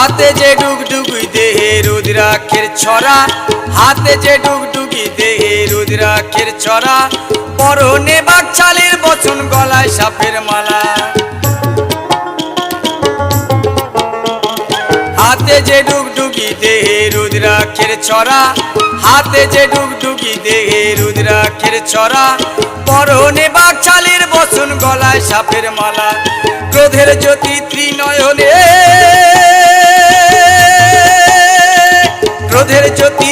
হাতে যে ডুগডুগি দেহে রুদ্রাক্ষের ছড়া, হাতে যে ডুগডুগি দেহে রুদ্রাক্ষের ছড়া, পরনে বাকছালের বচন গলায় সাপের মালা। হাতে যে ডুগডুগি দেহে রুদ্রাক্ষের ছড়া, হাতে যে ডুগডুগি দেহে রুদ্রাক্ষের ছড়া, পরনে বাকছালের বচন গলায় সাপের মালা। ক্রোধের জ্যোতি ত্রিনয়নে, ক্রোধের জ্যোতি